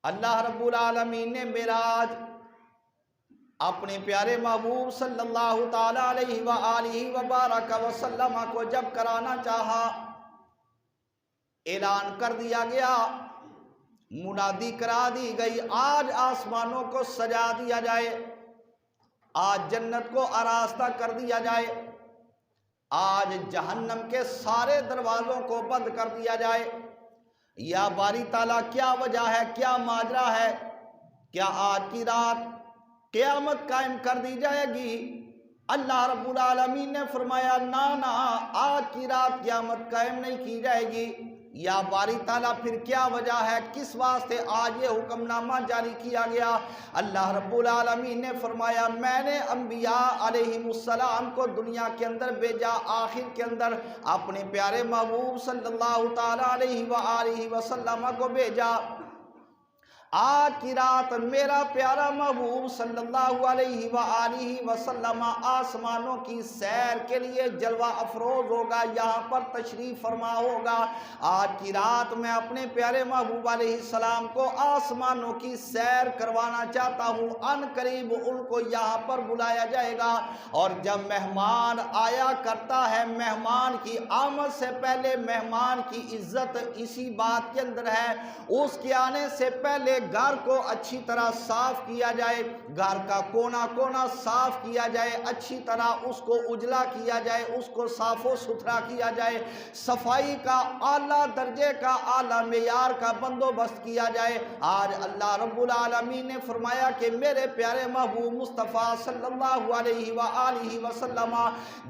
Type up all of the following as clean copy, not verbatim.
اللہ رب العالمین نے معراج اپنے پیارے محبوب صلی اللہ تعالیٰ علیہ وآلہ وبارک وسلم کو جب کرانا چاہا، اعلان کر دیا گیا، منادی کرا دی گئی، آج آسمانوں کو سجا دیا جائے، آج جنت کو آراستہ کر دیا جائے، آج جہنم کے سارے دروازوں کو بند کر دیا جائے۔ یا باری تعالیٰ، کیا وجہ ہے، کیا ماجرا ہے؟ کیا آج کی رات قیامت قائم کر دی جائے گی؟ اللہ رب العالمین نے فرمایا نا، آج کی رات قیامت قائم نہیں کی جائے گی۔ یا باری تعالیٰ، پھر کیا وجہ ہے، کس واسطے آج یہ حکم نامہ جاری کیا گیا؟ اللہ رب العالمین نے فرمایا میں نے انبیاء علیہم السلام کو دنیا کے اندر بھیجا، آخر کے اندر اپنے پیارے محبوب صلی اللہ تعالیٰ علیہ وآلہ وسلم کو بھیجا۔ آج کی رات میرا پیارا محبوب صلی اللہ علیہ وآلہ وسلم آسمانوں کی سیر کے لیے جلوہ افروز ہوگا، یہاں پر تشریف فرما ہوگا۔ آج کی رات میں اپنے پیارے محبوب علیہ السلام کو آسمانوں کی سیر کروانا چاہتا ہوں، ان قریب ان کو یہاں پر بلایا جائے گا۔ اور جب مہمان آیا کرتا ہے، مہمان کی آمد سے پہلے مہمان کی عزت اسی بات کے اندر ہے، اس کے آنے سے پہلے گھر کو اچھی طرح صاف کیا جائے، گھر کا کونا کونا صاف کیا جائے، اچھی طرح اس کو اجلا کیا جائے، اس کو صاف و ستھرا کیا جائے، صفائی کا اعلیٰ درجے کا اعلیٰ معیار کا بندوبست کیا جائے۔ آج اللہ رب العالمین نے فرمایا کہ میرے پیارے محبوب مصطفیٰ صلی اللہ علیہ وآلہ وسلم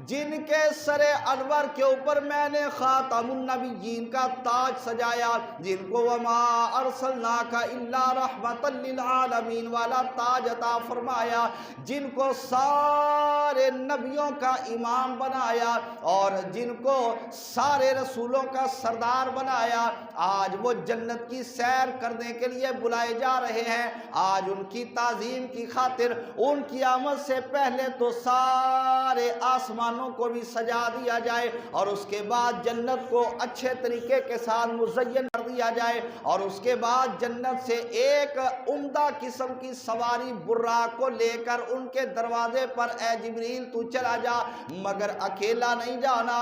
جن کے سر انور کے اوپر میں نے خاتم النبیین کا تاج سجایا، جن کو وما ارسلناک الا رحمت للعالمین والا تاج عطا فرمایا، جن کو سارے نبیوں کا امام بنایا اور جن کو سارے رسولوں کا سردار بنایا، آج وہ جنت کی سیر کرنے کے لیے بلائے جا رہے ہیں۔ آج ان کی تعظیم کی خاطر ان کی آمد سے پہلے تو سارے آسمانوں کو بھی سجا دیا جائے اور اس کے بعد جنت کو اچھے طریقے کے ساتھ مزین کر دیا جائے، اور اس کے بعد جنت سے ایک عمدہ قسم کی سواری براق کو لے کر ان کے دروازے پر اے جبریل تو چلا جا، مگر اکیلا نہیں جانا،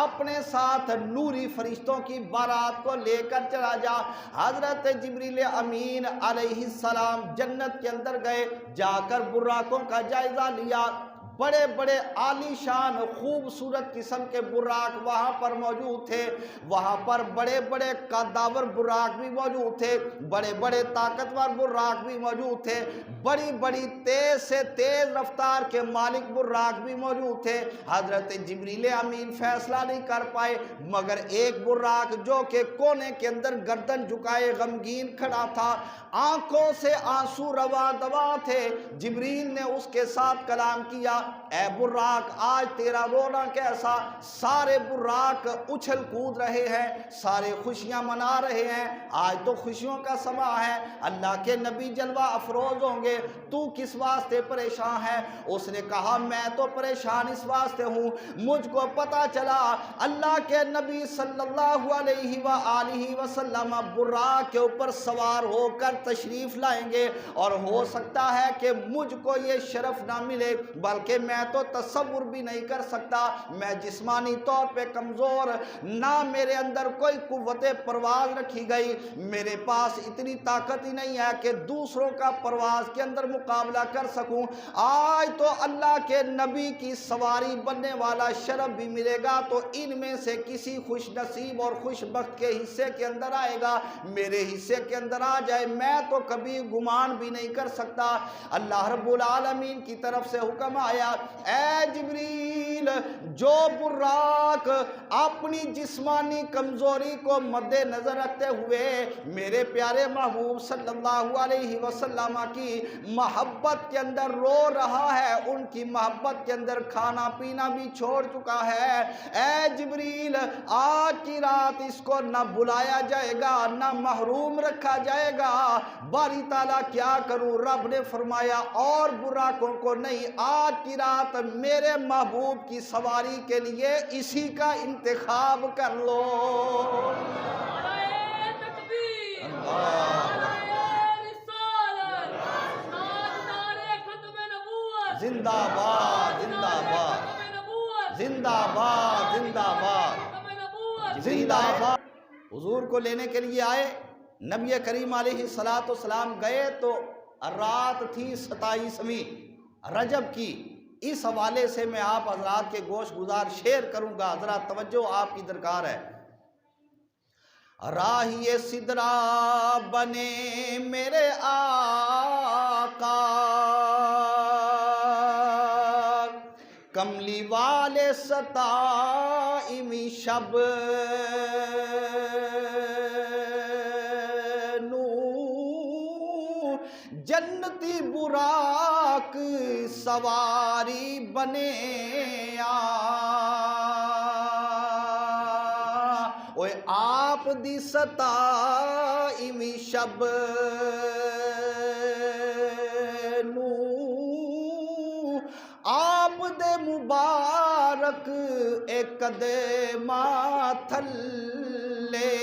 اپنے ساتھ نوری فرشتوں کی بارات کو لے کر چلا جا۔ حضرت جبریل امین علیہ السلام جنت کے اندر گئے، جا کر براقوں کا جائزہ لیا۔ بڑے بڑے عالی شان خوبصورت قسم کے براق وہاں پر موجود تھے، وہاں پر بڑے بڑے قداور براق بھی موجود تھے، بڑے بڑے طاقتور براق بھی موجود تھے، بڑی بڑی تیز سے تیز رفتار کے مالک براق بھی موجود تھے۔ حضرت جبریل امین فیصلہ نہیں کر پائے، مگر ایک براق جو کہ کونے کے اندر گردن جھکائے غمگین کھڑا تھا، آنکھوں سے آنسو رواں دواں تھے۔ جبریل نے اس کے ساتھ کلام کیا، اے براق آج تیرا رونا کیسا؟ سارے براق اچھل کود رہے ہیں، سارے خوشیاں منا رہے ہیں، آج تو خوشیوں کا سما ہے، اللہ کے نبی جلوہ افروز ہوں گے، تو کس واسطے پریشان ہے؟ اس نے کہا میں تو پریشان اس واسطے ہوں، مجھ کو پتا چلا اللہ کے نبی صلی اللہ علیہ وآلہ وسلم براق کے اوپر سوار ہو کر تشریف لائیں گے، اور ہو سکتا ہے کہ مجھ کو یہ شرف نہ ملے، بلکہ میں تو تصور بھی نہیں کر سکتا، میں جسمانی طور پہ کمزور، نہ میرے اندر کوئی قوت پرواز رکھی گئی، میرے پاس اتنی طاقت ہی نہیں ہے کہ دوسروں کا پرواز کے اندر مقابلہ کر سکوں۔ آج تو اللہ کے نبی کی سواری بننے والا شرف بھی ملے گا تو ان میں سے کسی خوش نصیب اور خوش بخت کے حصے کے اندر آئے گا، میرے حصے کے اندر آ جائے، میں تو کبھی گمان بھی نہیں کر سکتا۔ اللہ رب العالمین کی طرف سے حکم آیا، اے جبریل جو براق اپنی جسمانی کمزوری کو مد نظر رکھتے ہوئے میرے پیارے محبوب صلی اللہ علیہ وسلم کی محبت کے اندر رو رہا ہے، ان کی محبت کے اندر کھانا پینا بھی چھوڑ چکا ہے، اے جبریل آج کی رات اس کو نہ بلایا جائے گا نہ محروم رکھا جائے گا۔ باری تعالیٰ کیا کروں؟ رب نے فرمایا اور براقوں کو نہیں، آج کی رات میرے محبوب کی سواری کے لیے اسی کا انتخاب کر لو۔ زندہ باد زندہ باد زندہ باد زندہ باد زندہ باد۔ حضور کو لینے کے لیے آئے، نبی کریم علیہ السلام گئے تو رات تھی 27ویں رجب کی۔ اس حوالے سے میں آپ حضرات کے گوش گزار شیئر کروں گا، ذرا توجہ آپ کی درکار ہے۔ راہی سدرا بنے میرے آقا، کملی والے 27ویں شب، جنتی براق سواری بنے اوے آپ دی 27ویں شب نو آپ دے مبارک ایک قدماں تھلے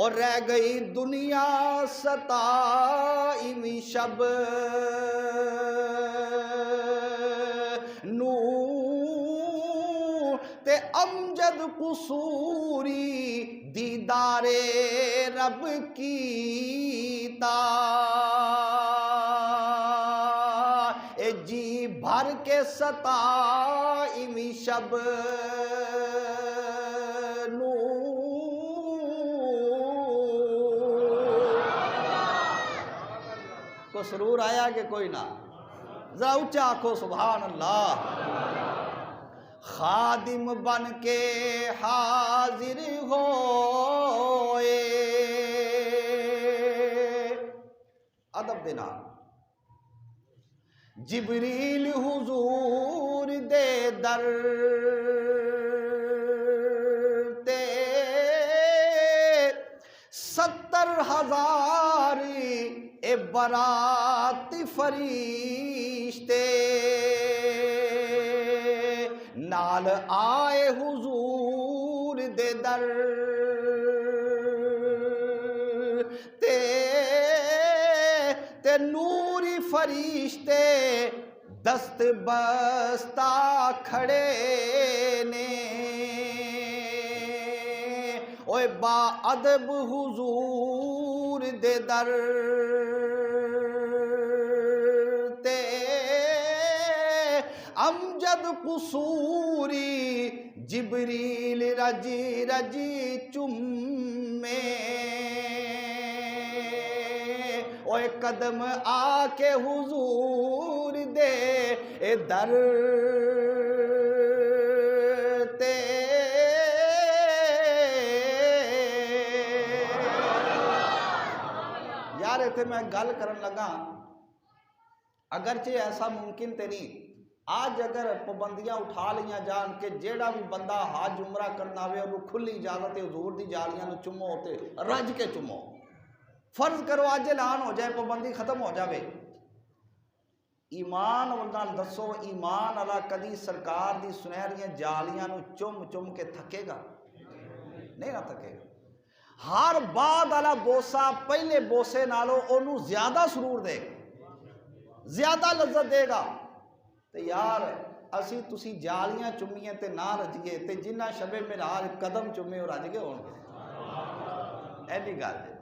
اور رہ گئی دنیا 27ویں شب نو تے امجد قصوری دیدار رب کیتا، اے جی بھر کے 27ویں شب نو کو سرور آیا کہ کوئی نہ؟ ذرا اونچا آنکھو سبحان اللہ۔ خادم بن کے حاضر ہوئے، ادب دینا، جبریل حضور دے در تے 70,000 اے برات فرشتے نال آئے حضور دے در تے نوری فرشتے دست بستہ کھڑے نے، اوے با ادب حضور دے در تے امجد قصوری جبریل رجی رجی چمے، اوے قدم آ کے حضور دے در تے یار اتنے میں گل کرن لگا، اگرچہ ایسا ممکن تے نہیں، آج اگر پابندیاں اٹھا لیا جان کہ جیڑا بھی بندہ حج عمرہ کرنا ہوئے اور کھلی اجازت ہے حضور دی جالیاں نو چمو ہوتے رج کے چمو، فرض کرو آج اعلان ہو جائے پابندی ختم ہو جاوے، ایمان والنال دسو ایمان اللہ کدی سرکار دی سنہریاں جالیاں نو چم چم کے تھکے گا؟ نہیں نہ تھکے گا۔ ہر بعد والا بوسا پہلے بوسے نالو انہوں زیادہ سرور دے گا، زیادہ لذت دے گا۔ تے یار اسی تسی جالیاں چمیے تے نہ رجیے تے جنہ شب معراج قدم چمے اور رج گئے ہون گے، ایڈی گل ہے۔